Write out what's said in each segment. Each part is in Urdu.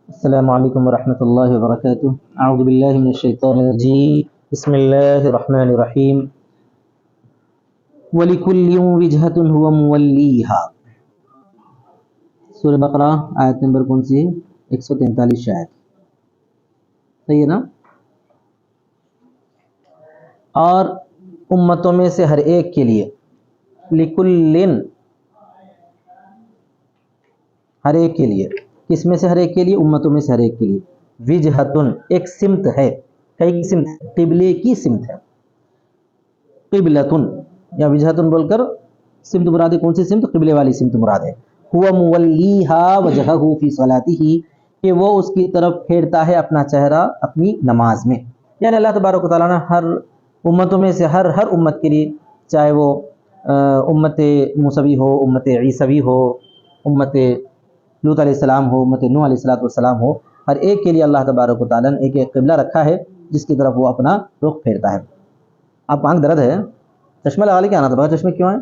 السلام علیکم ورحمۃ اللہ وبرکاتہ۔ اعوذ باللہ من الشیطان الرجیم، بسم اللہ الرحمن الرحیم۔ وَلِكُلٍّ وِجْهَةٌ هُوَ مُوَلِّيهَا، سورہ بقرہ آیت نمبر کون سی ہے؟ 143 شاید، صحیح ہے نا؟ اور امتوں میں سے ہر ایک کے لیے، لِكُلٍّ، ہر ایک کے لیے، کس میں سے ہر ایک کے لیے؟ امتوں میں سے ہر ایک کے لیے، وجہتن، ایک سمت ہے، کئی سمت، قبلے کی سمت ہے، قبلتن یا وجہتن بول کر سمت مراد ہے، کون سی سمت؟ قبلے والی سمت مراد ہے۔ هو مولیہا وجہہ فی صلاتہ، کہ وہ اس کی طرف پھیرتا ہے اپنا چہرہ اپنی نماز میں، یعنی اللہ تبارک و تعالیٰ نے ہر امتوں میں سے ہر امت کے لیے، چاہے وہ امت موسوی ہو، امت عیسوی ہو، امت لوط علیہ السلام ہو، امت نوح علیہ السلام ہو، ہر ایک کے لیے اللہ تبارک و تعالیٰ نے ایک ایک قبلہ رکھا ہے جس کی طرف وہ اپنا رخ پھیرتا ہے۔ آپ آنکھ درد ہے، چشمہ لگا لے کے آنا تھا، بغیر چشمے کیوں آئے؟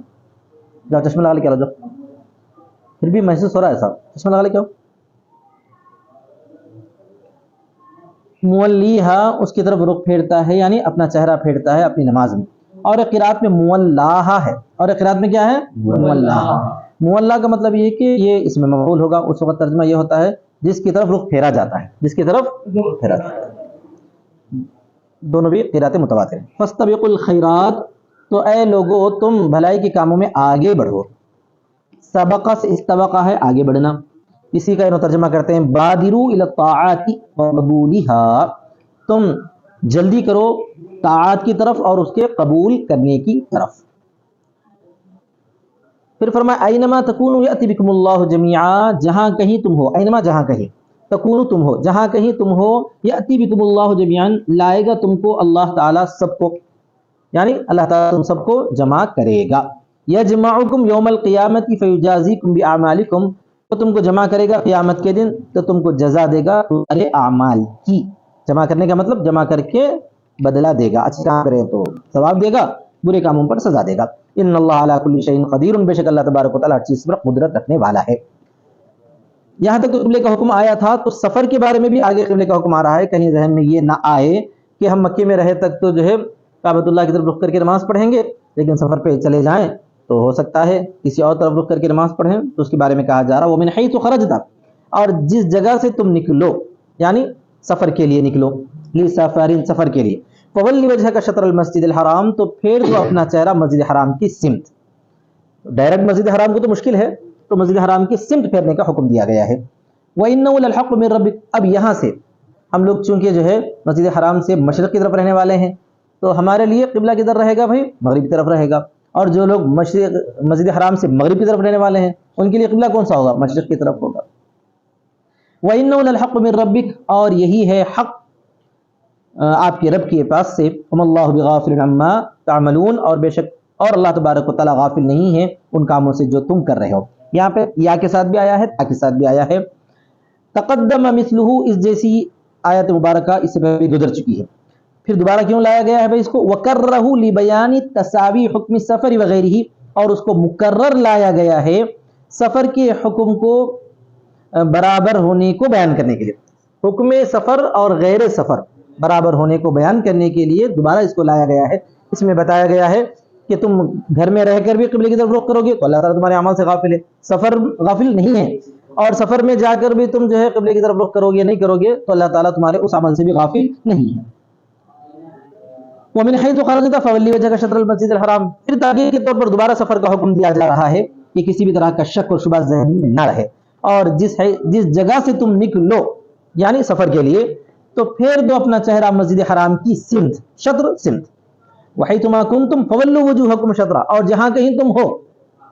جاؤ چشمہ لگا لے کے آ جاؤ، پھر بھی محسوس ہو رہا ہے صاحب، چشمہ لگا لے کے آؤ۔ مولیہا، اس کی طرف رخ پھیرتا ہے، یعنی اپنا چہرہ پھیرتا ہے اپنی نماز میں۔ اور ایک قرات میں مولاہا ہے، اور ایک قرات میں کیا ہے؟ مولاہا۔ مولا کا مطلب یہ ہے کہ یہ اس میں مفعول ہوگا، اس وقت ترجمہ یہ ہوتا ہے جس کی طرف رخ پھیرا جاتا ہے، جس کی طرف پھیرا جاتا ہے۔ دونوں بھی قراتیں متواتر ہیں۔ فاستبقوا الخیرات، تو اے لوگو تم بھلائی کے کاموں میں آگے بڑھو۔ سبقہ سے استبقہ ہے آگے بڑھنا، اسی کا انہوں ترجمہ کرتے ہیں بادروا الی الطاعات وقبولھا، تم جلدی کرو طاعات کی طرف اور اس کے قبول کرنے کی طرف۔ پھر فرمایا اینما تکونوا یأتی بکم اللہ جمیعا، جہاں کہیں تم ہو، اینما جہاں کہیں، تکونوا تم ہو، جہاں کہیں تم ہو، یأتی بکم اللہ جمیعا، لائے گا تم کو اللہ تعالیٰ سب کو، یعنی اللہ تعالیٰ تم سب کو جمع کرے گا۔ یجمعکم یوم القیامت فیجازیکم باعمالکم، تو تم کو جمع کرے گا قیامت کے دن، تو تم کو جزا دے گا تمہارے اعمال کی۔ جمع کرنے کا مطلب جمع کر کے بدلہ دے گا، اچھے کام کرے تو ثواب دے گا، برے کاموں پر سزا دے گا۔ ان اللہ علی کل شیء قدیر، بے شک اللہ تبارک و تعالیٰ ہر چیز پر قدرت رکھنے والا ہے۔ یہاں تک تو قبلے کا حکم آیا تھا، تو سفر کے بارے میں بھی آگے قبلے کا حکم آ رہا ہے، کہیں ذہن میں یہ نہ آئے کہ ہم مکے میں رہے تک تو جو ہے کعبۃ اللہ کی طرف رخ کر کے نماز پڑھیں گے، لیکن سفر پہ چلے جائیں تو ہو سکتا ہے کسی اور طرف رخ کر کے نماز پڑھیں، تو اس کے بارے میں کہا جا رہا وَمِنْ حَيْثُ خَرَجْتَ، اور جس جگہ سے تم نکلو، یعنی سفر کے لیے نکلو، لِسَفَرٍ، سفر کے لیے، فَوَلِّ وَجْهَكَ شَطْرَ الْمَسْجِدِ الْحَرَامِ، تو پھیر دو اپنا چہرہ مسجد حرام کی سمت۔ ڈائریکٹ مسجد حرام کو تو مشکل ہے، تو مسجد حرام کی سمت پھیرنے کا حکم دیا گیا ہے۔ وَإِنَّهُ لَلْحَقُّ مِنْ رَبِّكَ، اب یہاں سے ہم لوگ چونکہ جو ہے مسجد حرام سے مشرق کی طرف رہنے والے ہیں، تو ہمارے لیے قبلہ کدھر رہے گا بھائی؟ مغرب کی طرف رہے گا، اور جو لوگ مسجد حرام سے مغرب کی طرف رہنے والے ہیں ان کے لیے قبلہ کون سا ہوگا؟ مشرق کی طرف ہوگا۔ وَإِنَّهُ لَلْحَقُّ مِنْ رَبِّكَ، اور یہی ہے حق آپ کے رب کے پاس سے، وَمَا اللَّهُ بِغَافِلٍ عَمَّا تَعْمَلُونَ، اور بے شک اور اللہ تبارک و تعالیٰ غافل نہیں ہے ان کاموں سے جو تم کر رہے ہو۔ یہاں پہ یا کے ساتھ بھی آیا ہے، تا کے ساتھ بھی آیا ہے۔ تقدم مثلہ، اس جیسی آیت مبارکہ اس سے پہلے گزر چکی ہے، پھر دوبارہ کیوں لایا گیا ہے بھائی اس کو؟ وَكَرَّهُ لِبَيَانِ تَسَاوِي حُكْمِ السَّفَرِ وَغَيْرِهِ، اور اس کو مکرر لایا گیا ہے سفر کے حکم کو برابر ہونے کو بیان کرنے کے لیے، حکم سفر اور غیر سفر برابر ہونے کو بیان کرنے کے لیے دوبارہ اس کو لایا گیا ہے۔ اس میں بتایا گیا ہے کہ تم گھر میں رہ کر بھی قبلے کی طرف رخ کرو گے تو اللہ تعالیٰ تمہارے اعمال سے غافل ہے، سفر غافل نہیں ہے، اور سفر میں جا کر بھی تم جو ہے قبلے کی طرف رخ کرو گے نہیں کرو گے تو اللہ تعالیٰ تمہارے اس عمل سے بھی غافل نہیں ہے۔ وَمِنْ حَيْثُ خَرَجْتَ فَوَلِّ وَجْهَكَ شَطْرَ الْمَسْجِدِ الْحَرَامِ، پھر تاکید کے طور پر دوبارہ سفر کا حکم دیا جا رہا ہے کہ کسی بھی طرح کا شک اور شبہ ذہن میں نہ رہے، اور جس جگہ سے تم نکلو یعنی سفر کے لیے، تو پھیر دو اپنا چہرہ مسجد حرام کی سمت، شطر سمت۔ وَحَيْثُ مَا كُنْتُمْ فَوَلُّوا وُجُوهَكُمْ شَطْرَهُ، اور جہاں کہیں تم ہو،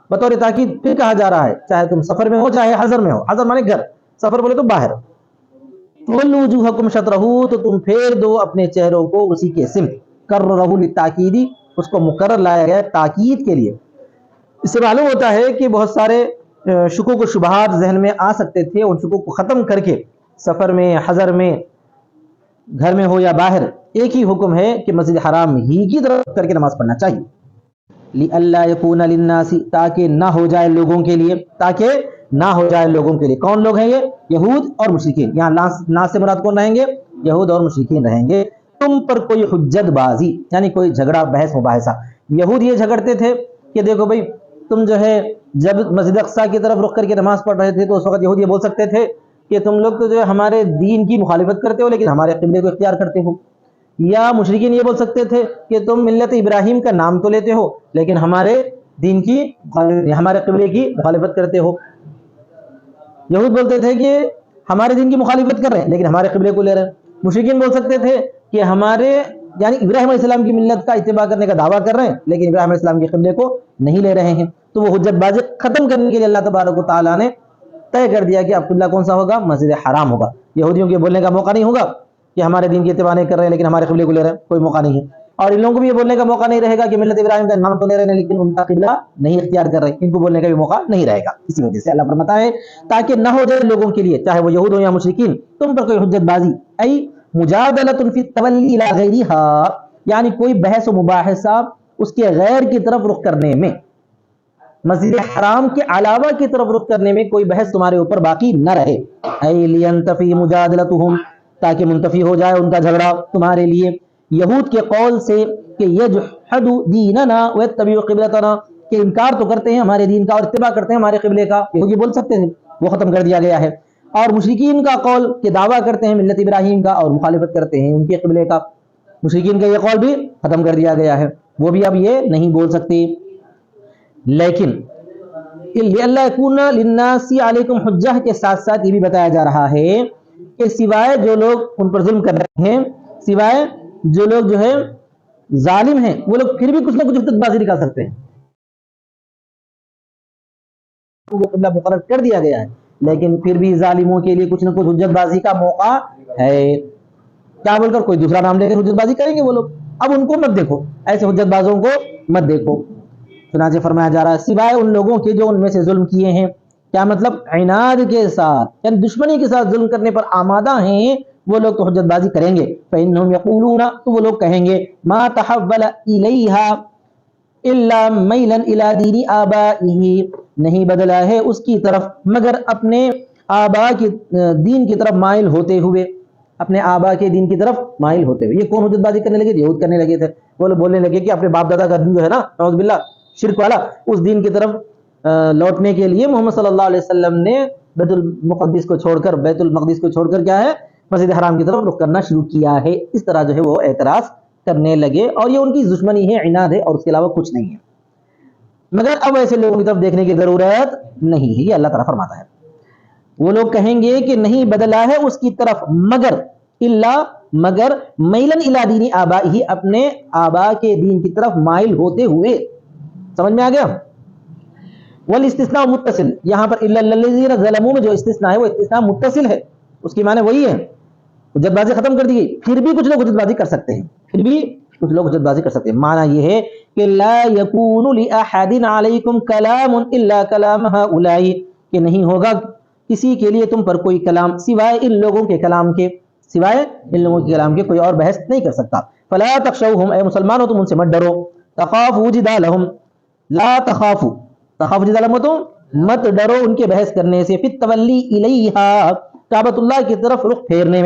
بطور تاکید پھر کہا جا رہا ہے چاہے تم سفر میں ہو چاہے حضر میں ہو، حضر مانے گھر، سفر بولے تو باہر، فَوَلُّوا وُجُوهَكُمْ شَطْرَهُ، تو تم پھیر دو اپنے چہروں کو اسی کے سمت، کَرَّرَهُ لِلتَّأْکِیدِ، اس کو مکرر لایا گیا ہے تاکید کے لیے۔ اس سے معلوم ہوتا ہے کہ بہت سارے شکوک و شبہات ذہن میں آ سکتے تھے، ان شکوک کو ختم کر کے سفر میں، حضر میں، گھر میں ہو یا باہر، ایک ہی حکم ہے کہ مسجد حرام ہی کی طرف کر کے نماز پڑھنا چاہیے۔ لِأَلَّا يَكُونَ لِلنَّاسِ، تاکہ نہ ہو جائے لوگوں کے لیے، تاکہ نہ ہو جائے لوگوں کے لیے. کون لوگ ہیں یہ؟ یہود اور مشرکین. یہاں نا سے مراد کون رہیں گے؟ یہود اور مشرکین رہیں گے. تم پر کوئی حجت بازی یعنی کوئی جھگڑا بحث مباحثہ. یہود یہ جھگڑتے تھے کہ دیکھو بھائی تم جو ہے جب مسجد اقصیٰ کی طرف رخ کر کے نماز پڑھ رہے تھے تو اس وقت یہود یہ بول سکتے تھے کہ تم لوگ تو جو ہے ہمارے دین کی مخالفت کرتے ہو لیکن ہمارے قبلے کو اختیار کرتے ہو. یا مشرکین یہ بول سکتے تھے کہ تم ملت ابراہیم کا نام تو لیتے ہو لیکن ہمارے دین کی ہمارے قبلے کی مخالفت کرتے ہو. یہود بولتے تھے کہ ہمارے دین کی مخالفت کر رہے ہیں لیکن ہمارے قبلے کو لے رہے ہیں. مشرکین بول سکتے تھے کہ ہمارے یعنی ابراہیم علیہ السلام کی ملت کا اتباع کرنے کا دعویٰ کر رہے ہیں لیکن ابراہیم علیہ السلام کے قبلے کو نہیں لے رہے ہیں. تو وہ حجت بازی ختم کرنے کے لیے اللہ تبارک و تعالیٰ نے طے کر دیا کہ اب قبلہ کون سا ہوگا؟ مسجد حرام ہوگا. یہودیوں کے بولنے کا موقع نہیں ہوگا کہ ہمارے دین کی اتباع نہیں کر رہے ہیں لیکن ہمارے قبلے کو لے رہے ہیں, کوئی موقع نہیں ہے. اور ان لوگوں کو بھی یہ بولنے کا موقع نہیں رہے گا کہ ملت ابراہیم کا نام تو لے رہے ہیں لیکن ان کا قبلہ نہیں اختیار کر رہے ہیں, ان کو بولنے کا بھی موقع نہیں رہے گا. اسی وجہ سے اللہ فرماتا ہے تاکہ نہ ہو جائے لوگوں کے لیے چاہے وہ یہود ہو یا مشرکین تم پر کوئی حجت بازی ای مجادلۃ فی التولی الی غیرہا یعنی کوئی بحث و مباحثہ اس کے غیر کی طرف رخ کرنے میں, مسجد حرام کے علاوہ کی طرف رخ کرنے میں کوئی بحث تمہارے اوپر باقی نہ رہے. ای لینتفی مجادلتہم تاکہ منتفی ہو جائے ان کا جھگڑا تمہارے لیے یہود کے قول سے کہ یجحد دیننا ویتبع قبلتنا کہ انکار تو کرتے ہیں ہمارے دین کا اور اتباع کرتے ہیں ہمارے قبلے کا. یہودی بول سکتے ہیں وہ ختم کر دیا گیا ہے. اور مشرکین کا قول کہ دعویٰ کرتے ہیں ملت ابراہیم کا اور مخالفت کرتے ہیں ان کے قبلے کا, مشرکین کا یہ قول بھی ختم کر دیا گیا ہے, وہ بھی اب یہ نہیں بول سکتے. لیکن اللہ یکون للناس علیکم حجہ کے ساتھ ساتھ یہ بھی بتایا جا رہا ہے کہ سوائے جو لوگ ان پر ظلم کر رہے ہیں, سوائے جو لوگ جو ہے ظالم ہیں وہ لوگ پھر بھی کچھ نہ کچھ حجت بازی نکال سکتے ہیں. وہ قبلہ مقرر کر دیا گیا ہے لیکن پھر بھی ظالموں کے لیے کچھ نہ کچھ حجت بازی کا موقع ہے. کیا بول کر کوئی دوسرا نام لے کر حجت بازی کریں گے وہ لوگ. اب ان کو مت دیکھو, ایسے حجت بازوں کو مت دیکھو. چنانچہ فرمایا جا رہا ہے سوائے ان لوگوں کے جو ان میں سے ظلم کیے ہیں. کیا مطلب؟ عناد کے ساتھ یعنی دشمنی کے ساتھ ظلم کرنے پر آمادہ ہیں وہ لوگ تو حجت بازی کریں گے. فإنهم يقولون تو وہ لوگ کہیں گے ما تحول إلیہا الا میلا الی دین آبائہ نہیں بدلا ہے اس کی طرف مگر اپنے آبا کی دین کی طرف مائل ہوتے ہوئے, اپنے آبا کے دین کی طرف مائل ہوتے ہوئے. یہ کون حجت بازی کرنے لگے؟ یہود کرنے لگے تھے. وہ لوگ بولنے لگے کہ اپنے باپ دادا کا دین جو ہے نا نعوذ باللہ شرک والا اس دین کی طرف لوٹنے کے لیے محمد صلی اللہ علیہ وسلم نے بیت المقدس کو چھوڑ کر کیا ہے مسجد حرام کی طرف رخ کرنا شروع کیا ہے. اس طرح جو ہے وہ اعتراض کرنے لگے اور یہ ان کی دشمنی ہے, عناد ہے اور اس کے علاوہ کچھ نہیں ہے. مگر اب ایسے لوگوں کی طرف دیکھنے کی ضرورت نہیں ہے, یہ اللہ تعالیٰ فرماتا ہے. وہ لوگ کہیں گے کہ نہیں بدلا ہے اس کی طرف مگر میلن الی دین آبائہ اپنے آبا کے دین کی طرف مائل ہوتے ہوئے. سمجھ میں آ گیا؟ والاستثناء متصل, یہاں پر الا الذین ظلموا میں جو استثناء ہے وہ استثناء متصل ہے, اس کی معنی وہی ہے. حجت بازی ختم کر دی گئی پھر بھی کچھ لوگ حجت بازی کر سکتے ہیں, معنی یہ ہے کہ لا یکون لأحد علیکم کلام الا کلام ہؤلاء کہ نہیں ہوگا کسی کے لیے تم پر کوئی کلام سوائے ان لوگوں کے کلام کے, کوئی اور بحث نہیں کر سکتا. فلا تخشوہم اے مسلمانوں تم ان سے مت ڈرو. تخافوا جدالہم لا تخافوا جدالہم مت ڈرو ان کے بحث کرنے سے. فی التولی الیہا کعبۃ اللہ کی طرف رخ پھیرنے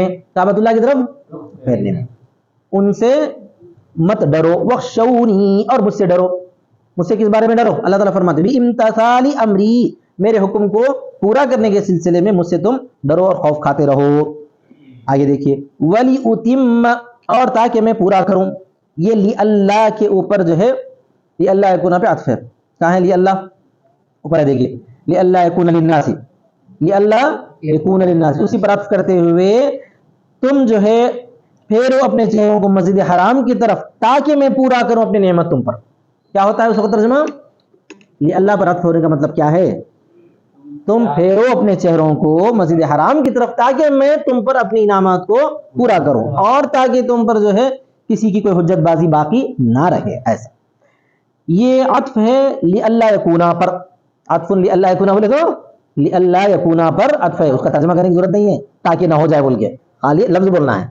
میں, ان سے مت ڈرو. وخشونی اور مجھ سے ڈرو. مجھ سے کس بارے میں ڈرو؟ اللہ تعالیٰ فرماتے ہیں بامتثال امری میرے حکم کو پورا کرنے کے سلسلے میں مجھ سے تم ڈرو اور خوف کھاتے رہو. آگے دیکھیے ولی اتم اور تاکہ میں پورا کروں. یہ لی اللہ کے اوپر جو ہے لی اللہ یکون پہ عطف ہے. کہاں ہے لی اللہ؟ اوپر ہے دیکھیے لی اللہ یکون للناس, لی اللہ یکون للناس اسی پر عطف کرتے ہوئے تم جو ہے پھیرو اپنے چہروں کو مسجد حرام کی طرف تاکہ میں پورا کروں اپنی نعمت تم پر. کیا ہوتا ہے اس وقت ترجمہ؟ لی اللہ پر عطف ہونے کا مطلب کیا ہے؟ تم پھیرو اپنے چہروں کو مسجد حرام کی طرف تاکہ میں تم پر اپنی انعامات کو پورا کروں اور تاکہ تم پر جو ہے کسی کی کوئی حجت بازی باقی نہ رہے. ایسا یہ عطف ہے لی اللہ یکونا پر. عطف لی اللہ یکونا بولے تو لی اللہ یکونا پر عطف ہے, اس کا ترجمہ کرنے کی ضرورت نہیں ہے تاکہ نہ ہو جائے بول کے, خالی لفظ بولنا ہے.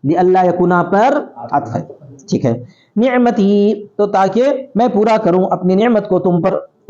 لی اللہ یکونا پر عطف ہے, ٹھیک ہے. نعمتی تو تاکہ میں پورا کروں اپنی نعمت کو تم پر,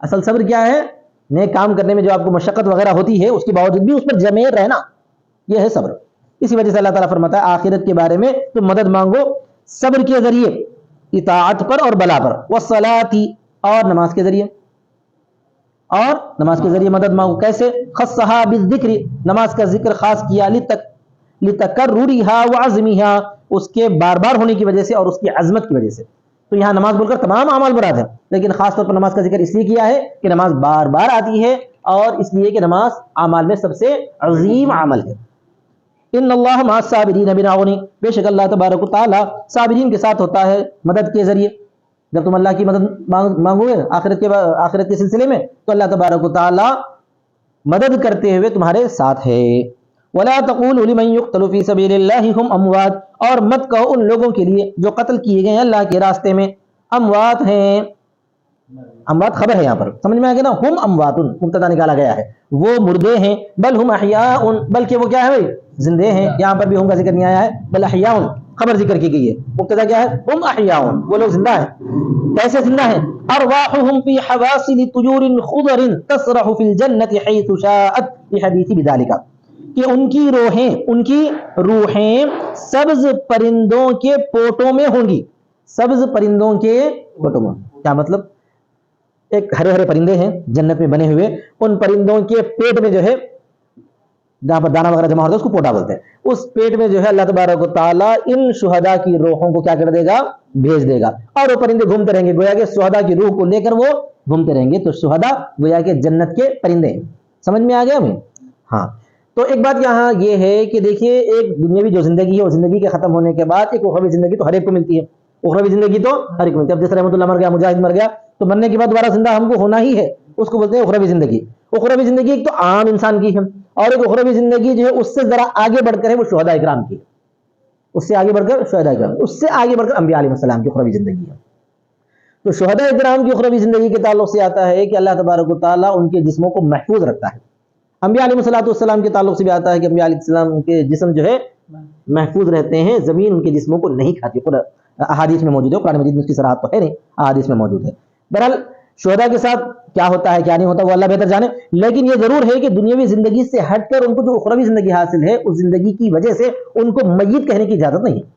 اصل صبر کیا ہے؟ نیک کام کرنے میں جو آپ کو مشقت وغیرہ ہوتی ہے اس کے باوجود بھی اس پر جمے رہنا، یہ ہے صبر۔ اسی وجہ سے اللہ تعالیٰ فرماتا ہے آخرت کے بارے میں تم مدد مانگو صبر کے ذریعے، اطاعت پر اور بلا پر، والصلاۃ اور نماز کے ذریعے، اور نماز کے ذریعے مدد مانگو۔ کیسے؟ خصھا بالذکر، نماز کا ذکر خاص کیا، لتکررھا وعظمھا، اس کے بار بار ہونے کی وجہ سے اور اس کی عظمت کی وجہ سے۔ تو یہاں نماز بول کر تمام اعمال مراد ہیں، لیکن خاص طور پر نماز کا ذکر اس لیے کیا ہے کہ نماز بار بار آتی ہے، اور اس لیے کہ نماز اعمال میں سب سے عظیم عمل ہے۔ ان اللہ مع الصابرین بالعون، بے شک اللہ تبارک و تعالی صابرین کے ساتھ ہوتا ہے مدد کے ذریعے۔ جب تم اللہ کی مدد مانگو گے آخرت کے سلسلے میں تو اللہ تبارک و تعالی مدد کرتے ہوئے تمہارے ساتھ ہے۔ ولا تقولوا لمن يقتل في سبيل الله هم اموات، اور مت کہو ان لوگوں کے لیے جو قتل کیے گئے ہیں اللہ کے راستے میں اموات ہیں۔ اموات خبر ہے یہاں پر، سمجھ میں آ گیا نا؟ ہم اموات مبتدا نکالا گیا ہے، وہ مردے ہیں، بل ہم احیاء، بلکہ وہ کیا ہے بھائی؟ زندے ہیں۔ یہاں پر بھی ہم کا ذکر نہیں آیا ہے، بل احیاء خبر ذکر کی گئی ہے، مبتدا کیا ہے؟ ہم احیاء، وہ لوگ زندہ ہیں۔ کیسے زندہ ہیں؟ ارواحهم في حواصل طيور خضر تسرح في الجنة حيث شاءت، بحديث بذلك، کہ ان کی روحیں سبز پرندوں کے پوٹوں میں ہوں گی۔ سبز پرندوں کے پوٹوں میں کیا مطلب؟ ایک ہرے ہرے پرندے ہیں جنت میں بنے ہوئے، ان پرندوں کے پیٹ میں جو ہے جہاں پر دانہ وغیرہ جمع ہوتا ہے اس کو پوٹا بولتے ہیں، اس پیٹ میں جو ہے اللہ تبارک و تعالیٰ ان شہداء کی روحوں کو کیا کر دے گا؟ بھیج دے گا، اور وہ پرندے گھومتے رہیں گے، گویا کہ شہداء کی روح کو لے کر وہ گھومتے رہیں گے۔ تو شہداء گویا کہ جنت کے پرندے ہیں۔ سمجھ میں آ گیا ہمیں؟ ہاں۔ تو ایک بات یہاں یہ ہے کہ دیکھیے، ایک دنیاوی جو زندگی ہے وہ زندگی کے ختم ہونے کے بعد ایک اخروی زندگی تو ہر ایک کو ملتی ہے، اخروی زندگی تو ہر ایک کو ملتی ہے۔ اب جیسے رحمۃ اللہ مر گیا، مجاہد مر گیا، تو مرنے کے بعد دوبارہ زندہ ہم کو ہونا ہی ہے، اس کو بولتے ہیں اخروی زندگی۔ اخروی زندگی ایک تو عام انسان کی ہے، اور ایک اخروی زندگی جو ہے اس سے ذرا آگے بڑھ کر ہے، وہ شہداء کرام کی، اس سے آگے بڑھ کر شہداء کرام، اس سے آگے بڑھ کر انبیاء علیہ السلام کی اخروی زندگی ہے۔ تو شہداء کرام کی اخروی زندگی کے تعلق سے آتا ہے کہ اللہ تبارک و تعالیٰ ان کے جسموں کو محفوظ رکھتا ہے۔ انبیاء علیہ السلام کے تعلق سے بھی آتا ہے کہ انبیاء علیہ السلام کے جسم جو ہے محفوظ رہتے ہیں، زمین ان کے جسموں کو نہیں کھاتی، احادیث میں موجود ہے، قرآن مجید میں اس کی صراحت تو ہے نہیں، احادیث میں موجود ہے۔ بہرحال شہداء کے ساتھ کیا ہوتا ہے کیا نہیں ہوتا وہ اللہ بہتر جانے، لیکن یہ ضرور ہے کہ دنیاوی زندگی سے ہٹ کر ان کو جو اخروی زندگی حاصل ہے اس زندگی کی وجہ سے ان کو میت کہنے کی اجازت نہیں ہے۔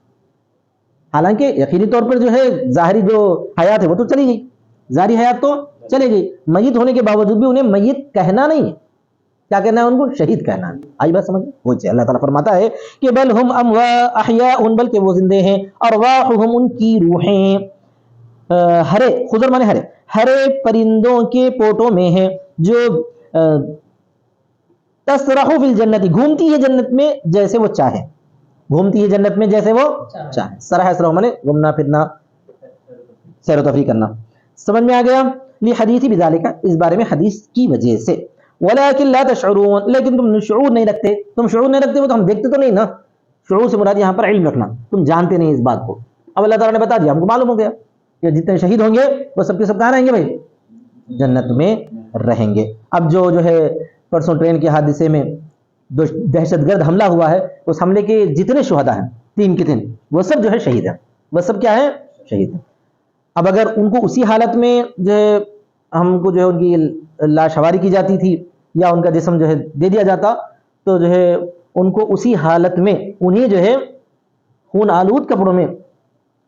حالانکہ یقینی طور پر جو ہے ظاہری جو حیات ہے وہ تو چلی گئی، ظاہری حیات تو چلے گئی، میت ہونے کے باوجود بھی انہیں میت کہنا نہیں ہے، کیا کہنا ہے ان کو؟ شہید کہنا ہے۔ آئی بات سمجھ؟ وہ اللہ تعالیٰ فرماتا ہے کہ بل ہم احیاء، بلکہ وہ زندے ہیں، ارواحهم، ان کی روحیں، ہرے خضر مانے ہرے، ہرے پرندوں کے پوٹوں میں ہیں، جو تسرح فی الجنت، گھومتی ہے جنت میں جیسے وہ چاہے، گھومتی ہے جنت میں جیسے وہ چاہے۔ سرح سرح مانے گھومنا پھرنا، سیر و تفریح کرنا۔ سمجھ میں آ گیا؟ لحدیث بذالک، اس بارے میں حدیث کی وجہ سے۔ ولیکن لا تشعرون، لیکن تم شعور نہیں رکھتے، تم شعور نہیں رکھتے، وہ تو ہم دیکھتے تو نہیں نا۔ شعور سے مراد یہاں پر علم رکھنا، تم جانتے نہیں اس بات کو۔ اب اللہ تعالیٰ نے بتا دیا، ہم کو معلوم ہو گیا کہ جتنے شہید ہوں گے وہ سب کے سب کہاں رہیں گے بھائی؟ جنت میں رہیں گے۔ اب جو ہے پرسوں ٹرین کے حادثے میں دہشت گرد حملہ ہوا ہے، اس حملے کے جتنے شہداء ہیں 3 کے 3 وہ سب جو ہے شہید ہیں، وہ سب کیا ہیں؟ شہید ہیں۔ اب اگر ان کو اسی حالت میں جو ہے ہم کو جو ہے ان کی لاش حواری کی جاتی تھی یا ان کا جسم جو ہے دے دیا جاتا، تو جو ہے ان کو اسی حالت میں انہیں جو ہے خون آلود کپڑوں میں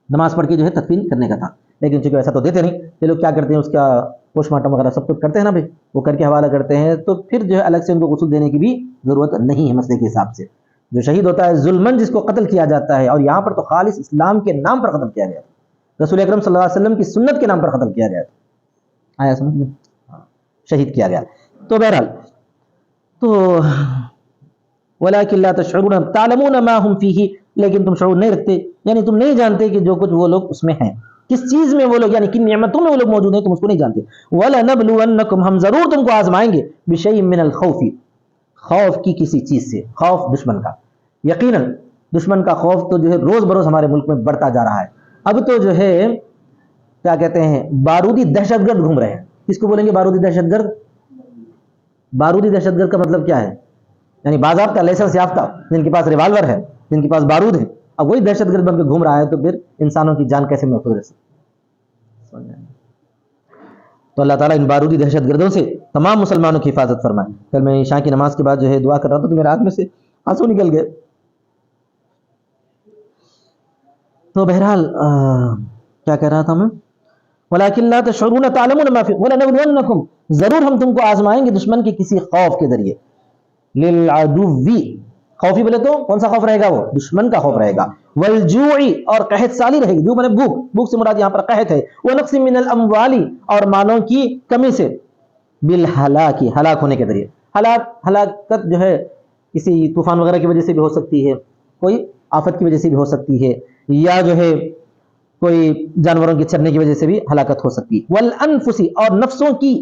نماز پڑھ کے جو ہے تدفین کرنے کا تھا، لیکن چونکہ ایسا تو دیتے نہیں، یہ لوگ کیا کرتے ہیں اس کا پوسٹ مارٹم وغیرہ سب کچھ کرتے ہیں نا بھائی، وہ کر کے حوالہ کرتے ہیں، تو پھر جو ہے الگ سے ان کو غسل دینے کی بھی ضرورت نہیں ہے مسئلے کے حساب سے۔ جو شہید ہوتا ہے ظلمن، جس کو قتل کیا جاتا ہے، اور یہاں پر تو خالص اسلام کے نام پر قتل کیا گیا، رسول اکرم صلی اللہ علیہ وسلم کی سنت کے نام پر قتل کیا گیا، آیا سمجھ میں؟ شہید کیا گیا۔ تو بہرحال تو ولیکن لا تشعرون تعلمون ما هم فیہ، لیکن تم شعور نہیں رکھتے، یعنی تم نہیں جانتے کہ جو کچھ وہ لوگ اس میں ہیں، کس چیز میں وہ لوگ، یعنی کن نعمتوں میں وہ لوگ موجود ہیں، تم اس کو نہیں جانتے۔ وَلَنَبْلُوَنَّكُمْ، ہم ضرور تم کو آزمائیں گے، بِشَيْءٍ مِّنَ الْخَوْفِ، خوف کی کسی چیز سے، خوف دشمن کا، یقیناً دشمن کا خوف تو جو ہے روز بروز ہمارے ملک میں بڑھتا جا رہا ہے۔ اب تو جو ہے کیا کہتے ہیں، بارودی دہشت گرد گھوم رہے ہیں۔ کس کو بولیں گے بارودی دہشت گرد؟ بارودی دہشت گرد کا مطلب کیا ہے؟ یعنی باضابطہ لائسنس یافتہ، جن کے پاس ریوالور ہے، جن کے پاس بارود ہے، اب وہی دہشت گرد بن کے گھوم رہا ہے، تو پھر انسانوں کی جان کیسے محفوظ رہ سکتی؟ تو اللہ تعالیٰ ان بارودی دہشت گردوں سے تمام مسلمانوں کی حفاظت فرمائے. کل میں عشاء کی نماز کے بعد جو ہے دعا کر رہا تھا تو میرے ہاتھ میں سے آنسو نکل گئے. تو بہرحال کیا کہہ رہا تھا میں؟ وَلَكِنْ لَا تَشْعُرُونَ تَعْلَمُونَ مَا فِي وَلَنَبْلُوَنَّكُمْ، ضرور ہم تم کو آزمائیں گے دشمن کے کسی خوف کے ذریعے. لِلْعَدُوِّ، خوفی بولے تو کون سا خوف رہے گا؟ وہ دشمن کا خوف رہے گا. وَالْجُوعِ، اور قحط سالی رہے گی. جو میں نے بھوک سے مراد یہاں پر قحط ہے. وَنَقْصٍ مِّنَ الْأَمْوَالِ، اور مالوں کی کمی سے. بِالْحَلَاكِ، ہلاک ہونے کے ذریعے. ہلاکت جو ہے کسی طوفان وغیرہ کی وجہ سے بھی ہو سکتی ہے، کوئی آفت کی وجہ سے بھی ہو سکتی ہے، یا جو ہے کوئی جانوروں کے چرنے کی وجہ سے بھی ہلاکت ہو سکتی ہے. والانفس، اور نفسوں کی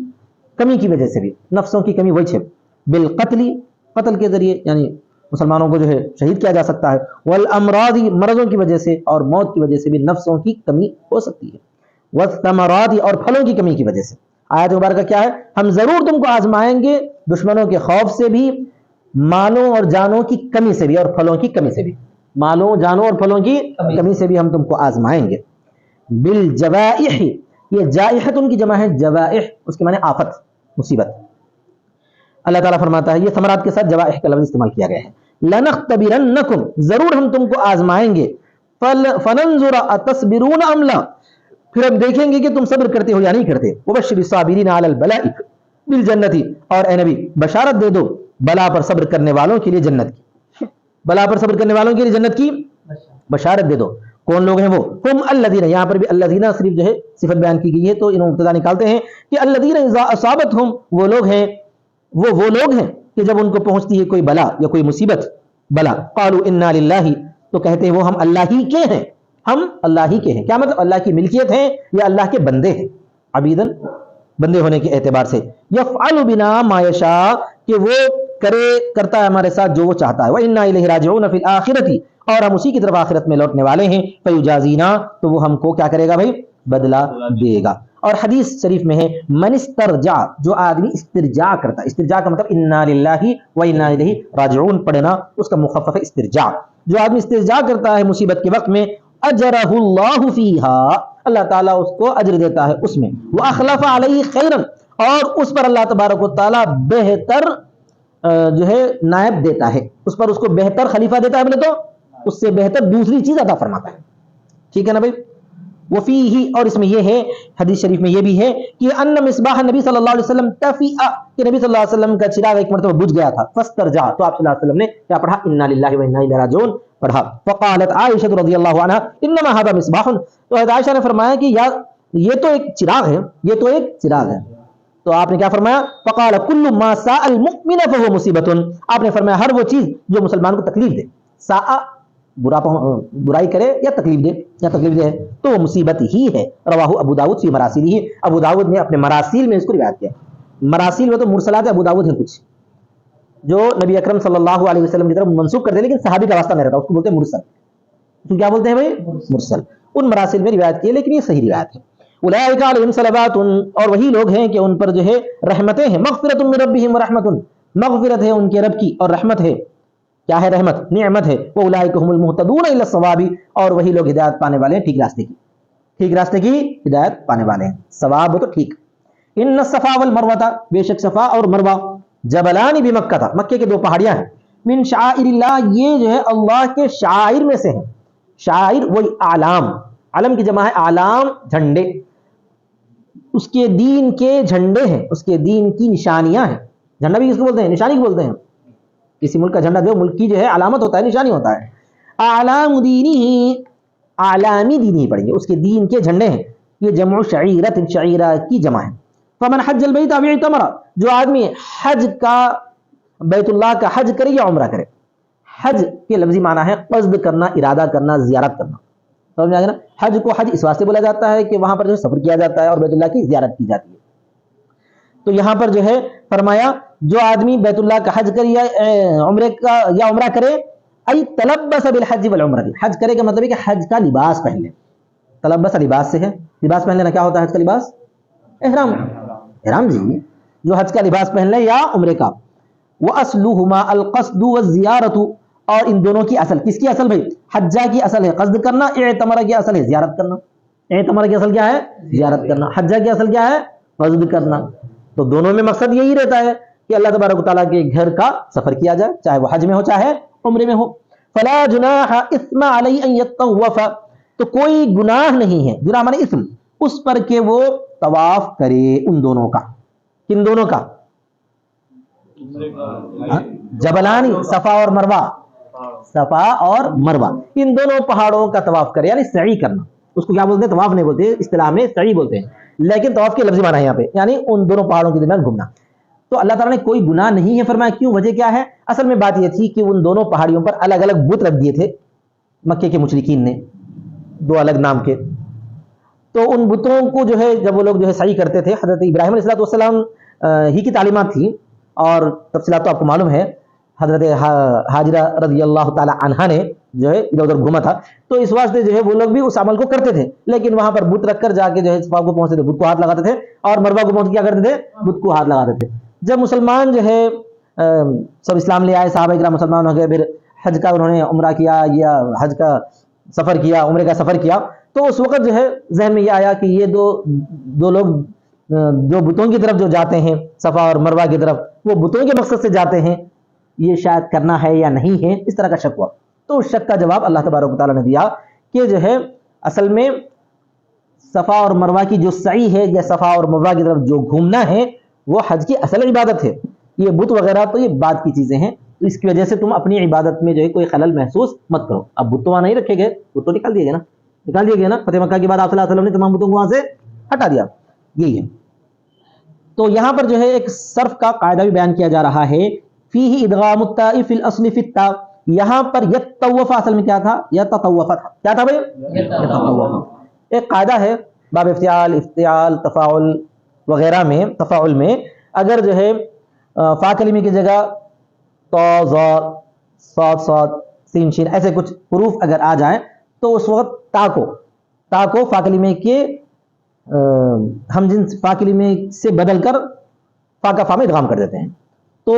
کمی کی وجہ سے بھی. نفسوں کی کمی وجہ بالقتل، قتل کے ذریعے یعنی مسلمانوں کو جو ہے شہید کیا جا سکتا ہے. والامراض، مرضوں کی وجہ سے اور موت کی وجہ سے بھی نفسوں کی کمی ہو سکتی ہے. والثمرات، اور پھلوں کی کمی کی وجہ سے. آیت مبارکہ کیا ہے؟ ہم ضرور تم کو آزمائیں گے دشمنوں کے خوف سے بھی، مالوں اور جانوں کی کمی سے بھی، اور پھلوں کی کمی سے بھی. مالوں، جانوں اور پھلوں کی کمی سے بھی ہم تم کو آزمائیں گے. بالجوائح، یہ جائحت ان کی جمع ہے، جوائح اس کے معنی آفت، مصیبت. اللہ تعالیٰ فرماتا ہے، یہ ثمرات کے ساتھ جوائح کا لفظ استعمال کیا گیا ہے. لنختبرنکم، ضرور ہم تم کو آزمائیں گے. فننظر اتصبرون ام لا، پھر ہم دیکھیں گے کہ تم صبر کرتے ہو یا نہیں کرتے. وبشر الصابرین علی البلاء بالجنت، اور اے نبی بشارت دے دو بلا پر صبر کرنے والوں کے لیے جنت کی. بلا پر صبر کرنے والوں کے لیے جنت کی بشارت دے دو. کون لوگ ہیں وہ؟ ہم الذین، یہاں پر بھی الذین صرف جو ہے صفت بیان کی گئی ہے تو انہوں مبتدا نکالتے ہیں کہ الذین اذا اصابتہم، وہ لوگ ہیں کہ جب ان کو پہنچتی ہے کوئی بلا یا کوئی مصیبت، بلا، قالوا انا للہ، تو کہتے ہیں وہ ہم اللہ ہی کے ہیں. ہم اللہ ہی کے ہیں. کیا مطلب؟ اللہ کی ملکیت ہیں یا اللہ کے بندے ہیں، عبیدن، بندے ہونے کے اعتبار سے. یفعل بنا ما یشاء، کہ وہ کرتا ہے ہمارے ساتھ جو وہ چاہتا ہے. وَإِنَّا إِلَيْهِ رَاجِعُونَ فِي الْآخِرَةِ، اور ہم اسی کی طرف آخرت میں لوٹنے والے ہیں. فَيُجَازِينَا، تو وہ ہم کو کیا کرے گا بھائی؟ بدلہ دے گا. اور حدیث شریف میں ہے من استرجع، جو آدمی استرجاع کرتا ہے. استرجاع کا مطلب انا للہ وَإِنَّا إِلَيْهِ راجعون پڑھنا، اس کا مخفف ہے استرجاع. جو آدمی استرجاع کرتا ہے مصیبت کے وقت میں، اجرہ اللہ فیہا، اللہ تعالیٰ اس کو اجر دیتا ہے اس میں. وَأَخْلَفَ عَلَيْهِ خَيْرًا، اور اس پر اللہ تبارک و تعالیٰ بہتر جو ہے نائب دیتا ہے، اس پر اس کو بہتر خلیفہ دیتا ہے، بولے تو اس سے بہتر دوسری چیز عطا فرماتا ہے. ٹھیک ہے نا بھائی؟ وفیہ، اور اس میں یہ ہے، حدیث شریف میں یہ بھی ہے کہ ان مصباح نبی صلی اللہ علیہ وسلم تفیع، کہ نبی صلی اللہ علیہ وسلم کا چراغ ایک مرتبہ بجھ گیا تھا. فاسترجع، تو آپ صلی اللہ علیہ وسلم نے کیا پڑھا؟ انا للہ وانا الیہ راجعون پڑھا. فقالت عائشہ رضی اللہ عنہا انما هذا مصباح، تو عائشہ نے فرمایا کہ یار یہ تو ایک چراغ ہے، یہ تو ایک چراغ ہے. تو آپ نے کیا فرمایا؟ فقال كل ما ساء المؤمن فهو مصیبۃ، آپ نے فرمایا ہر وہ چیز جو مسلمان کو تکلیف دے، ساء برائی کرے یا تکلیف دے تو وہ مصیبت ہی ہے. رواہ ابو داؤد فی مراسیلہ، ابو داؤد نے اپنے مراسیل میں اس کو روایت کیا. مراسیل وہ تو مرسلات ابو داؤد ہیں کچھ جو نبی اکرم صلی اللہ علیہ وسلم کی طرف منسوب کرتے ہیں، لیکن صحابی کا واسطہ نہیں رہتا، اس کو بولتے ہیں مرسل. تو کیا بولتے ہیں بھائی؟ مرسل. ان مراسیل میں روایت کی ہے، لیکن یہ صحیح روایت ہے. اولئک علیہم صلوات، اور وہی لوگ ہیں کہ ان پر جو ہے رحمتیں ہیں. مغفرۃ من ربہم ورحمۃ، مغفرت ہے ان کے رب کی اور رحمت ہے. کیا ہے؟ رحمت، نعمت ہے. واولئک هم المهتدون الى الصواب، اور وہی لوگ ہدایت پانے والے ہیں ٹھیک راستے کی، ٹھیک راستے کی ہدایت پانے والے ہیں. ثواب تو ٹھیک. ان الصفا والمروہ، بے شک صفا اور مروہ، جبلان بمکہ، مکے کے دو پہاڑیاں ہیں. من شعائر اللہ، یہ جو ہے اللہ کے شعائر میں سے ہیں. شعائر وہی اعلام، علم کی جمع ہے اعلام، جھنڈے. اس کے دین کے جھنڈے ہیں، اس کے دین کی نشانیاں ہیں. جھنڈا بھی کس کو بولتے ہیں؟ نشانی کو بولتے ہیں. کسی ملک کا جھنڈا جو ملک کی جو ہے علامت ہوتا ہے، نشانی ہوتا ہے. اعلام دینی، اعلامی دینی پڑھیں گے، اس کے دین کے جھنڈے ہیں. یہ جمع شعیرت، شعیرہ کی جمع ہے. فمن حج البیت او اعتمر، جو آدمی حج کا، بیت اللہ کا حج کرے یا عمرہ کرے. حج کے لفظی معنی ہے قصد کرنا، ارادہ کرنا، زیارت کرنا. سمجھ میں آ گیا نا؟ حج کو حج اس واسطے بولا جاتا ہے کہ وہاں پر جو سفر کیا جاتا ہے اور بیت اللہ کی زیارت کی جاتی ہے. تو یہاں پر جو ہے فرمایا جو آدمی بیت اللہ کا حج کرے یا عمرہ کرے، ای تلبس بالحج والعمرہ، حج کرے کا مطلب ہے کہ حج کا لباس پہن لے. تلبس لباس سے ہے، لباس پہن لینا کیا ہوتا ہے؟ حج کا لباس احرام. احرام جی، جو حج کا لباس پہن لے یا عمرے کا. واصلهما القصد والزیارت، اور ان دونوں کی اصل، کس کی اصل بھائی؟ حجہ کی اصل ہے قصد کرنا، اعتمرہ کی اصل ہے زیارت کرنا. اعتمرہ کی اصل کیا ہے؟ زیارت کرنا. حجہ کی اصل کیا ہے؟ حج بھی کرنا. تو دونوں میں مقصد یہی رہتا ہے کہ اللہ تبارک و تعالیٰ کے گھر کا سفر کیا جائے, چاہے وہ حج میں ہو چاہے عمرے میں ہو. فلا جناح اثم علی ان یطوف, تو کوئی گناہ نہیں ہے, گناہ مانے اسم, اس پر کہ وہ طواف کرے ان دونوں کا. کن دونوں کا؟ جبلانی, صفا اور مروہ, صفا اور مروہ ان دونوں پہاڑوں کا طواف کرے, یعنی سعی کرنا. اس کو کیا بولتے ہیں؟ طواف نہیں بولتے, اصطلاح میں سعی بولتے ہیں, لیکن طواف کے لفظی معنی ہے یہاں پہ, یعنی ان دونوں پہاڑوں کے درمیان گھومنا. تو اللہ تعالیٰ نے کوئی گناہ نہیں ہے فرمایا. کیوں؟ وجہ کیا ہے؟ اصل میں بات یہ تھی کہ ان دونوں پہاڑیوں پر الگ الگ بت رکھ دیے تھے مکے کے مشرکین نے, دو الگ نام کے. تو ان بتوں کو جو ہے جب وہ لوگ جو ہے سعی کرتے تھے, حضرت ابراہیم علیہ السلام ہی کی تعلیمات تھیں, اور تفصیلات تو آپ کو معلوم ہے. حضرت حاجرہ رضی اللہ تعالی عنہا نے جو ہے ادھر ادھر گھوما تھا, تو اس واسطے جو ہے وہ لوگ بھی اس عمل کو کرتے تھے, لیکن وہاں پر بت رکھ کر جا کے جو ہے صفا کو پہنچتے تھے, بت کو ہاتھ لگاتے تھے, اور مروہ کو پہنچ کیا کرتے تھے؟ بت کو ہاتھ لگاتے تھے. جب مسلمان جو ہے سب اسلام لے آئے, صحابہ کرام مسلمان ہو گئے, پھر حج کا انہوں نے عمرہ کیا یا حج کا سفر کیا, عمرے کا سفر کیا, تو اس وقت جو ہے ذہن میں یہ آیا کہ یہ دو لوگ جو بتوں کی طرف جو جاتے ہیں, صفا اور مروہ کی طرف, وہ بتوں کے مقصد سے جاتے ہیں, یہ شاید کرنا ہے یا نہیں ہے, اس طرح کا شک ہوا. تو اس شک کا جواب اللہ تبارک و تعالیٰ نے دیا کہ جو ہے اصل میں صفا اور مروہ کی جو سعی ہے یا صفا اور مروہ کی طرف جو گھومنا ہے وہ حج کی اصل عبادت ہے. یہ بت وغیرہ تو یہ بعد کی چیزیں ہیں, تو اس کی وجہ سے تم اپنی عبادت میں جو ہے کوئی خلل محسوس مت کرو. اب بت تو وہاں نہیں رکھے گئے, بت تو نکال دیے گئے نا, فتح مکہ کے بعد آپ صلی اللہ علیہ وسلم نے تمام بتوں کو وہاں سے ہٹا دیا. یہی ہے. تو یہاں پر جو ہے ایک صرف کا قاعدہ بھی بیان کیا جا رہا ہے, فیہ ادغام التاء فی الاصل فی التاء. یہاں پر یتطوف اصل میں کیا تھا؟ یتطوف تھا. کیا تھا بھائی؟ یتطوف. ایک قاعدہ ہے باب افتعال, افتعال, تفاعل وغیرہ میں, تفاعل میں اگر جو ہے فا کلمے کی جگہ تو, ظا, صاد, صاد, سین, شین ایسے کچھ حروف اگر آ جائیں تو اس وقت تا کو فا کلمے کے ہم جنس فا کلمے سے بدل کر فا کا فا میں ادغام کر دیتے ہیں. تو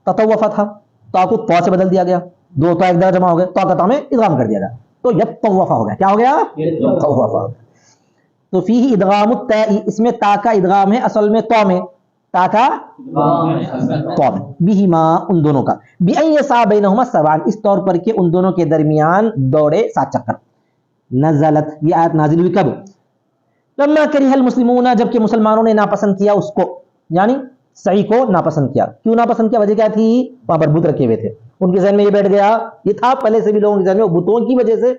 تطوفہ تھا, تا کو تو سے بدل دیا گیا, دو تو ایک جگہ جمع ہو گئے, تو کا تا میں ادغام کر دیا گیا, تو یتطوفہ ہو گیا. کیا ہو گیا؟ یتطوفہ. تو فیہ ادغام التاء, اس میں تا کا ادغام ہے اصل میں تو میں, تا کا تو میں, بہما ان دونوں کا, بأن یسعى بینہما سبعا, اس طور پر کہ ان دونوں کے درمیان دوڑے 7 چکر. نزلت, یہ آیت نازل ہوئی کب؟ لما کرہ المسلمون, جبکہ مسلمانوں نے ناپسند کیا اس کو, یعنی سعی کو ناپسند کیا. کیوں ناپسند کیا؟ وجہ کیا تھی؟ وہاں پر بت رکھے ہوئے تھے, ان کے ذہن میں یہ بیٹھ گیا, یہ تھا پہلے سے بھی لوگوں کے ذہن میں, بتوں کی وجہ سے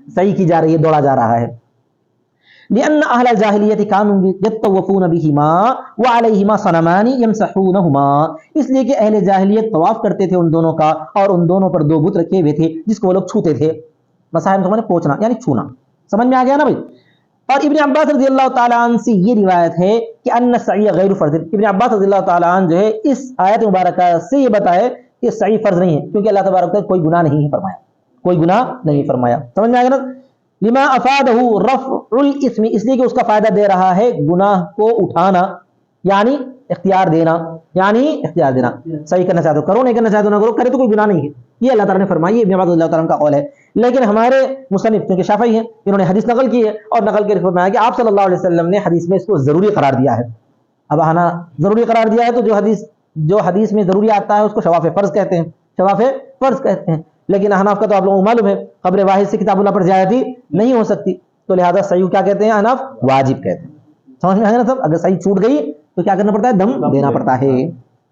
سعی کی جا رہی ہے, دوڑا جا رہا ہے. لأن أهل الجاهلیت كانوا يطوفون بهما وعليهما صنمان يمسحونهما, اس لیے کہ اہل جاہلیت طواف کرتے تھے ان دونوں کا, اور ان دونوں پر 2 بت رکھے ہوئے تھے جس کو وہ لوگ چھوتے تھے. مساحم کو پہنچنا یعنی چھونا. سمجھ میں آ گیا نا بھائی؟ اور ابن عباس رضی اللہ تعالیٰ عنہ سے یہ روایت ہے کہ ان السعی غیر فرض. ابن عباس رضی اللہ تعالیٰ عنہ جو ہے اس آیت مبارکہ سے یہ بتائے کہ سعی فرض نہیں ہے, کیونکہ اللہ تبارک و تعالیٰ کوئی گناہ نہیں فرمایا, کوئی گناہ نہیں فرمایا. سمجھ میں آ گیا نا؟ لما افادہ رفع الاسم, اس لیے کہ اس کا فائدہ دے رہا ہے گناہ کو اٹھانا, یعنی اختیار دینا, صحیح کرنا چاہتے ہو کرو, نہیں کرنا چاہتے ہو نہ کرو, کرے تو کوئی گناہ نہیں ہے. یہ اللہ تعالیٰ نے فرمائی, یہ ابن عباس رضی اللہ تعالیٰ عنہ کا قول ہے. لیکن ہمارے مصنف کیونکہ شافعی ہیں, انہوں نے حدیث نقل کی ہے, اور نقل کے فرمایا کہ آپ صلی اللہ علیہ وسلم نے حدیث میں اس کو ضروری قرار دیا ہے. اب آنا ضروری قرار دیا ہے تو جو حدیث میں ضروری آتا ہے اس کو شواف فرض کہتے ہیں. لیکن احناف کا تو آپ لوگوں کو معلوم ہے, قبر واحد سے کتاب اللہ پر زیادتی نہیں ہو سکتی, تو لہذا صحیح کیا کہتے ہیں احناف؟ واجب کہتے ہیں. سمجھ میں آیا نا سب؟ اگر صحیح چھوٹ گئی تو کیا کرنا پڑتا ہے؟ دم دینا پڑتا ہے.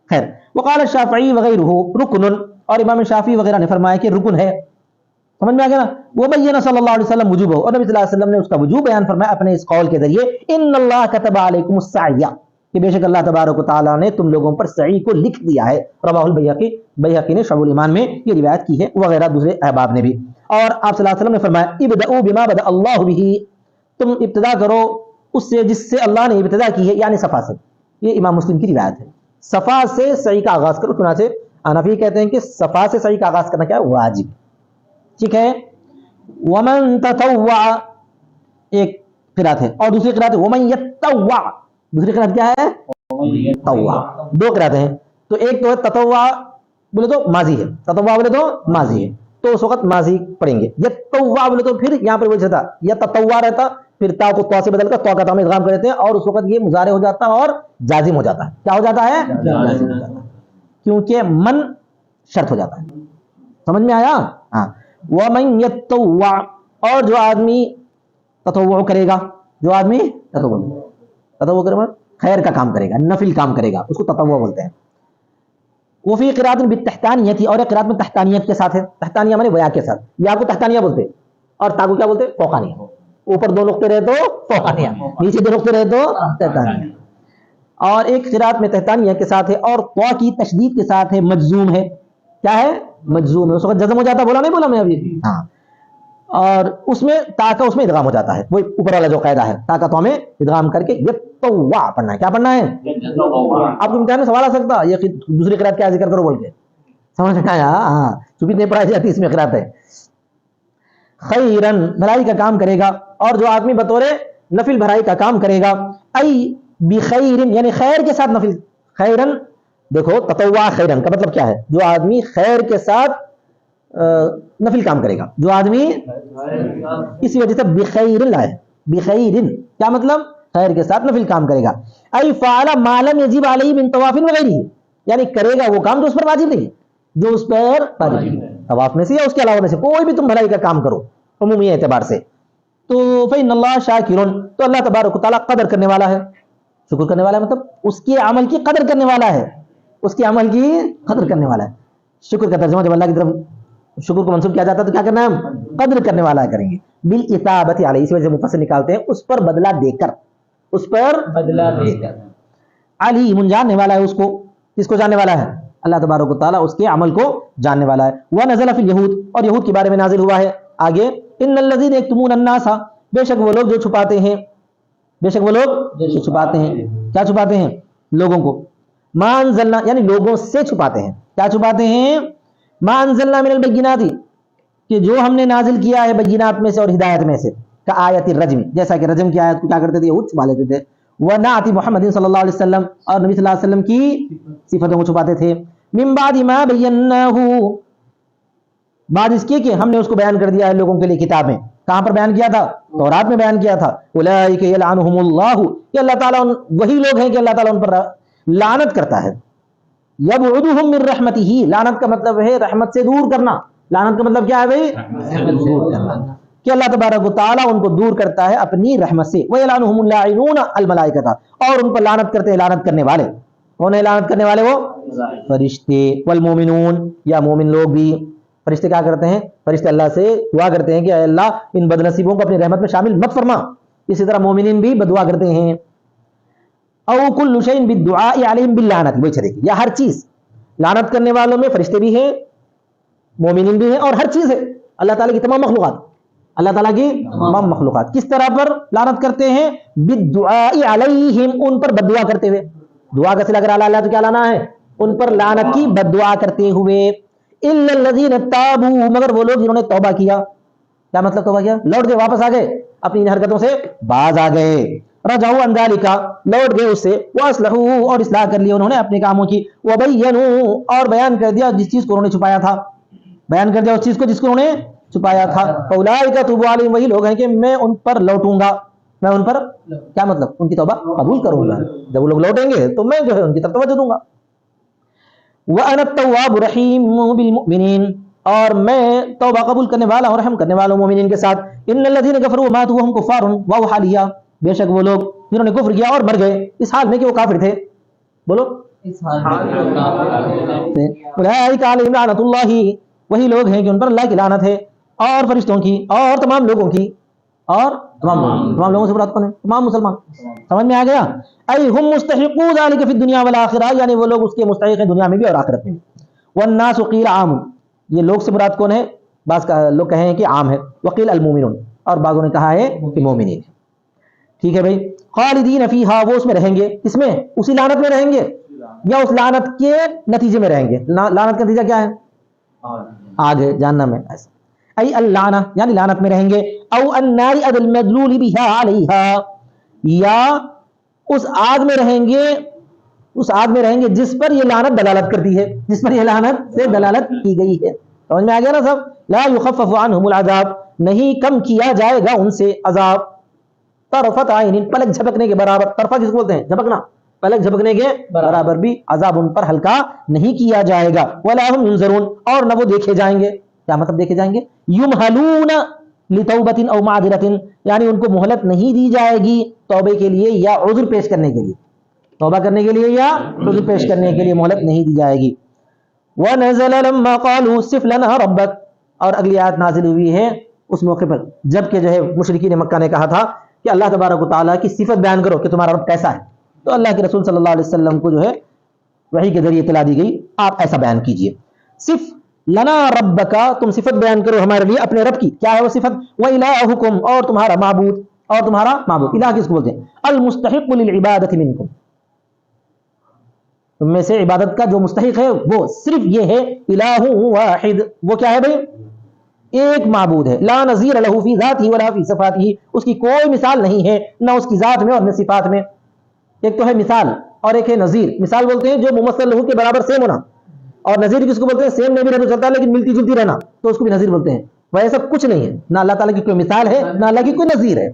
خیر, وقال الشافعی وغیرہ رکن, اور امام شافعی وغیرہ نے فرمایا کہ رکن ہے. سمجھ میں آ گیا نا؟ وہ بین صلی اللہ علیہ وسلم وجوبہ, اور نبی صلی اللہ علیہ وسلم نے اس کا وجوب بیان فرمایا اپنے اس قول کے ذریعے, ان اللہ کتب علیکم السعی, کہ بے شک اللہ تبارک و تعالیٰ نے تم لوگوں پر سعی کو لکھ دیا ہے. رواہ البیہقی, بیہقی نے شعب الایمان میں یہ روایت کی ہے, وغیرہ دوسرے احباب نے بھی. اور آپ صلی اللہ علیہ وسلم نے فرمایا ابدؤوا بما بدأ اللہ بہ, تم ابتدا کرو اس سے جس سے اللہ نے ابتدا کی ہے, یعنی صفا سے. یہ امام مسلم کی روایت ہے, صفا سے سعی کا آغاز کرو. چنانچہ حنفی کہتے ہیں کہ صفا سے سعی کا آغاز کرنا کیا ہے؟ واجب. ٹھیک ہے. ومن تطوع ایک قرات ہے, اور دوسری قرات ہے ومن یتطوع. دوسری قرات کیا ہے؟ تطوع. 2 قرات ہیں. تو ایک تو ہے تطوع بولے تو ماضی ہے, تطوع بولے تو ماضی ہے, تو اس وقت ماضی پڑھیں گے. یتوا بولے تو پھر یہاں پر وہی تھا یتطوا رہتا, پھر تا کو تو سے بدل کر تو کا تا میں ادغام کر دیتے ہیں اور اس وقت یہ مضارع ہو جاتا ہے اور جازم ہو جاتا ہے. کیا ہو جاتا ہے؟ جازم ہو جاتا ہے, کیونکہ من شرط ہو جاتا ہے. سمجھ میں آیا؟ ہاں. ومن یتطوع, اور جو آدمی تطوع کرے گا, جو آدمی تطوع کرے گا خیر کا کام کرے گا, نفل کام کرے گا, اس کو تطوع بولتے ہیں. وہ فی قرات بالتحتانیہ تھی, اور ایک قرات میں تحتانیت کے ساتھ ہے. تحتانیہ مانے ویا کے ساتھ, یا کو تحتانیہ بولتے اور تا کو کیا بولتے؟ فوقانیہ. اوپر دو نقطے رہے تو فوقانیہ, نیچے دو نقطے رہے تو تحتانیہ. اور ایک قرات میں تحتانیہ کے ساتھ ہے اور تو کی تشدید کے ساتھ ہے, مجزوم ہے. کیا ہے؟ مجزوم ہے, اس وقت جزم ہو جاتا, بولا نہیں بولا میں ابھی؟ ہاں. اور اس میں تا کا اس میں ادغام ہو جاتا ہے, وہی اوپر والا جو قاعدہ ہے, تا کا تو ہمیں ادغام کر کے یتطوع پڑھنا ہے. کیا پڑھنا ہے؟ آپ کو امتحان میں سوال آ سکتا ہے یہ دوسری قرات کیا ذکر کرو بول کے, سمجھ میں آیا؟ ہاں, چونکہ نہیں پڑھائی جاتی اس میں قرات ہے. خیرن, بھلائی کا کام کرے گا, اور جو آدمی بطور نفل بھلائی کا کام کرے گا, ای بخیر یعنی خیر کے ساتھ نفل. خیرن دیکھو, تطوع خیرن کا مطلب کیا ہے؟ جو آدمی خیر کے ساتھ نفل کام کرے گا, جو آدمی, اسی وجہ سے بخیر لائے. بخیر کیا مطلب؟ خیر کے ساتھ نفل کام کرے گا. ای فعل ما لم یجب علیہ من طواف وغیرہ, یعنی کرے گا وہ کام جو اس پر واجب نہیں, جو اس پر واجب طواف میں سے یا اس کے علاوہ میں سے, کوئی بھی تم بھلائی کا کام کرو عمومی اعتبار سے. تو فإن اللہ شاکر, تو اللہ تبارک و تعالیٰ قدر کرنے والا ہے, شکر کرنے والا ہے, مطلب اس کے عمل کی قدر کرنے والا ہے, اس کے عمل کی قدر کرنے والا ہے. شکر کا ترجمہ جب اللہ کی طرف شکر کو منسوب کیا جاتا ہے تو کیا کرنا ہے؟ ہم قدر کرنے والا کریں گے. بالاثابۃ علیہ, اس وجہ سے مفسر نکالتے ہیں اس پر بدلہ دے کر, اس پر بدلہ دے کر. علیم, جاننے والا ہے اس کو, کس کو جاننے والا ہے؟ اللہ تبارک و تعالیٰ اس کے عمل کو جاننے والا ہے. ونزل فی الیہود, اور یہود کے بارے میں نازل ہوا ہے. آگے ان الذین یکتمون الناس, بے شک وہ لوگ جو چھپاتے ہیں, بے شک وہ لوگ جو چھپاتے ہیں. کیا چھپاتے ہیں؟ لوگوں کو. ما انزلنا یعنی لوگوں سے چھپاتے ہیں. کیا چھپاتے ہیں؟ ما انزلنا من البینات, کہ جو ہم نے نازل کیا ہے بینات میں سے اور ہدایت میں سے. کا آیت الرجم, جیسا کہ رجم کی آیت کو کیا کرتے تھے؟ یہود چھپا لیتے تھے. ونعت محمد صلی اللہ علیہ وسلم, اور نبی صلی اللہ علیہ وسلم کی صفتوں کو چھپاتے تھے. من بعد ما بیناہ, بعد اس کے کہ ہم نے اس کو بیان کر دیا ہے لوگوں کے لیے کتاب میں. کہاں پر بیان کیا تھا؟ تورات میں بیان کیا تھا. اولئک یلعنہم اللہ, کہ اللہ تعالیٰ وہی لوگ ہیں کہ اللہ تعالیٰ ان پر لعنت کرتا ہے. یبعدہم من رحمتہ, لعنت کا مطلب ہے رحمت سے دور کرنا. لعنت کا مطلب کیا ہے بھائی؟ دور کرنا, کہ اللہ تبارک و تعالیٰ ان کو دور کرتا ہے اپنی رحمت سے. ویلعنہم اللاعنون الملائکۃ, اور ان پر لعنت کرتے ہیں لعنت کرنے والے. کون ہے لعنت کرنے والے؟ وہ فرشتے. والمومنون, یا مومن لوگ بھی. فرشتے کیا کرتے ہیں؟ فرشتے اللہ سے دعا کرتے ہیں کہ اے اللہ ان بد نصیبوں کو اپنی رحمت میں شامل مت فرما. اسی طرح مومنین بھی بدعا کرتے ہیں. او کل شیء بالدعاء علیہم باللعنت, وہی چلے گی, یا ہر چیز, لعنت کرنے والوں میں فرشتے بھی ہیں, مومنین بھی ہیں, اور ہر چیز ہے. اللہ تعالیٰ کی تمام مخلوقات, اللہ تعالیٰ کی تمام مخلوقات کس طرح پر لعنت کرتے ہیں؟ بالدعاء علیہم, ان پر بددعا کرتے ہوئے. دعا کا صلہ اگر اللہ تو کیا لانا ہے؟ ان پر لعنت کی بددعا کرتے ہوئے. الا الذین تابوا, مگر وہ لوگ جنہوں نے توبہ کیا. کیا مطلب توبہ کیا؟ لوٹ گئے, واپس آ گئے, اپنی ان حرکتوں سے باز آ گئے. رجعوا عن ذلک, لوٹ گئے اس سے. واصلحوا, اور اصلاح کر لیا انہوں نے اپنے کاموں کی. وبینوا, اور بیان کر دیا جس چیز کو انہوں نے چھپایا تھا, بیان کر دیا اس چیز کو جس کو انہوں نے چھپایا تھا. فاولئک اتوب علیہم, وہی لوگ ہیں کہ میں ان پر لوٹوں گا, میں ان پر کیا مطلب ان کی توبہ قبول کروں گا. جب وہ لوگ لوٹیں گے تو میں جو ہے ان کی طرف توجہ دوں گا. وَأَنَا التَّوَّابُ الرَّحِيمُ بِالْمُؤْمِنِينَ, اور میں توبہ قبول کرنے والا اور رحم کرنے والوں مومنین کے ساتھ. ان الذين كفروا وماتوا وهم كفار وهو حاليا, بے شک وہ لوگ جنہوں نے کفر کیا اور مر گئے اس حال میں کہ وہ کافر تھے. بولو اس حال میں. اولئک علیہم لعنۃ اللہ, وہی لوگ ہیں کہ ان پر اللہ کی لعنت ہے, اور فرشتوں کی, اور تمام لوگوں کی, اور تمام لوگوں سے مراد کون ہے؟ تمام مسلمان. سمجھ میں آ گیا؟ ای ہم مستحقو ذلک فی الدنیا والآخرہ, یعنی وہ لوگ اس کے مستحق ہیں دنیا میں بھی اور آخرت میں بھی. والناس قیل عام, یہ لوگ سے مراد کون ہے؟ بعض لوگ کہیں ہیں کہ عام ہے. وقیل المومنون, اور بعضوں نے کہا ہے کہ مومنین. ٹھیک ہے بھائی. خالدین فیہا, وہ اس میں رہیں گے. اس میں اسی لعنت میں رہیں گے یا اس لعنت کے نتیجے میں رہیں گے؟ لعنت کا نتیجہ کیا ہے؟ آگے جاننا میں. ایسا ای اللعنہ, یعنی لعنت میں رہیں گے. او النار المدلول بہا علیہا, یا اس آگ میں رہیں گے, اس آگ میں رہیں گے جس پر یہ لعنت دلالت کرتی ہے, جس پر یہ لعنت سے دلالت کی گئی ہے. سمجھ میں آ گیا نا سب؟ لا یخفف عنہم العذاب، نہیں کم کیا جائے گا ان سے عذاب، طرفت عین، پلک جھپکنے کے برابر، طرفہ کس کو بولتے ہیں؟ جھپکنا، پلک جھپکنے کے برابر بھی عذاب ان پر ہلکا نہیں کیا جائے گا، ولا هم ينظرون، اور نہ وہ دیکھے جائیں گے۔ کیا مطلب دیکھے جائیں گے؟ یمہلون لتوبۃ او معذرۃ، یعنی ان کو مہلت نہیں دی جائے گی توبے کے لیے یا عذر پیش کرنے کے لیے، توبہ کرنے کے لیے یا عذر پیش کرنے کے لیے مہلت نہیں دی جائے گی۔ وَنَزَلَ لَمَّا قَالُوا صِفْ لَنَا رَبَّكَ، اور اگلی آیت نازل ہوئی ہے اس موقع پر جب کہ جو ہے مشرکین مکہ نے کہا تھا کہ اللہ تبارک و تعالیٰ کی صفت بیان کرو کہ تمہارا رب کیسا ہے، تو اللہ کے رسول صلی اللہ علیہ وسلم کو جو ہے وحی کے ذریعے اطلاع دی گئی آپ ایسا بیان کیجئے، صف لنا ربک، تم صفت بیان کرو ہمارے لیے اپنے رب کی، کیا ہے وہ صفت؟ وَإِلَٰهُكُمْ، اور تمہارا معبود، اور تمہارا معبود، الہ کس کو بولتے ہیں؟ المستحق للعبادت منکم، تم میں سے عبادت کا جو مستحق ہے وہ صرف یہ ہے، الہ واحد، وہ کیا ہے بھائی؟ ایک معبود ہے، لا نظیر لہ فی ذاتہ ولا فی صفاتہ، اس کی کوئی مثال نہیں ہے نہ اس کی ذات میں اور نہ صفات میں۔ ایک تو ہے مثال اور ایک ہے نظیر، مثال بولتے ہیں جو ممثل لہو کے برابر سیم ہونا، اور نظیر کس کو بولتے ہیں؟ سیم میں بھی رہنا چلتا ہے لیکن ملتی جلتی رہنا، تو اس کو بھی نظیر بولتے ہیں۔ ویسا کچھ نہیں ہے، نہ اللہ تعالیٰ کی کوئی مثال ہے نہ اللہ کی کوئی نظیر ہے،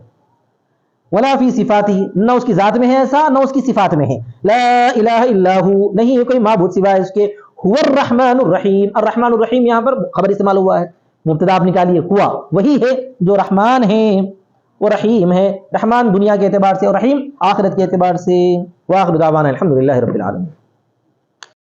ولا فی صفاتہ، نہ اس کی ذات میں ہے ایسا نہ اس کی صفات میں ہے، لا الہ الا ہو، نہیں ہے کوئی معبود سوائے اس کے، هو الرحمن الرحیم، الرحمن الرحیم یہاں پر خبر استعمال ہوا ہے، مبتدا آپ نکالیے، ہوا وہی ہے جو رحمان ہے، وہ رحیم ہے، رحمان دنیا کے اعتبار سے اور رحیم آخرت کے اعتبار سے۔ وآخر دعوانا الحمدللہ رب العالمین۔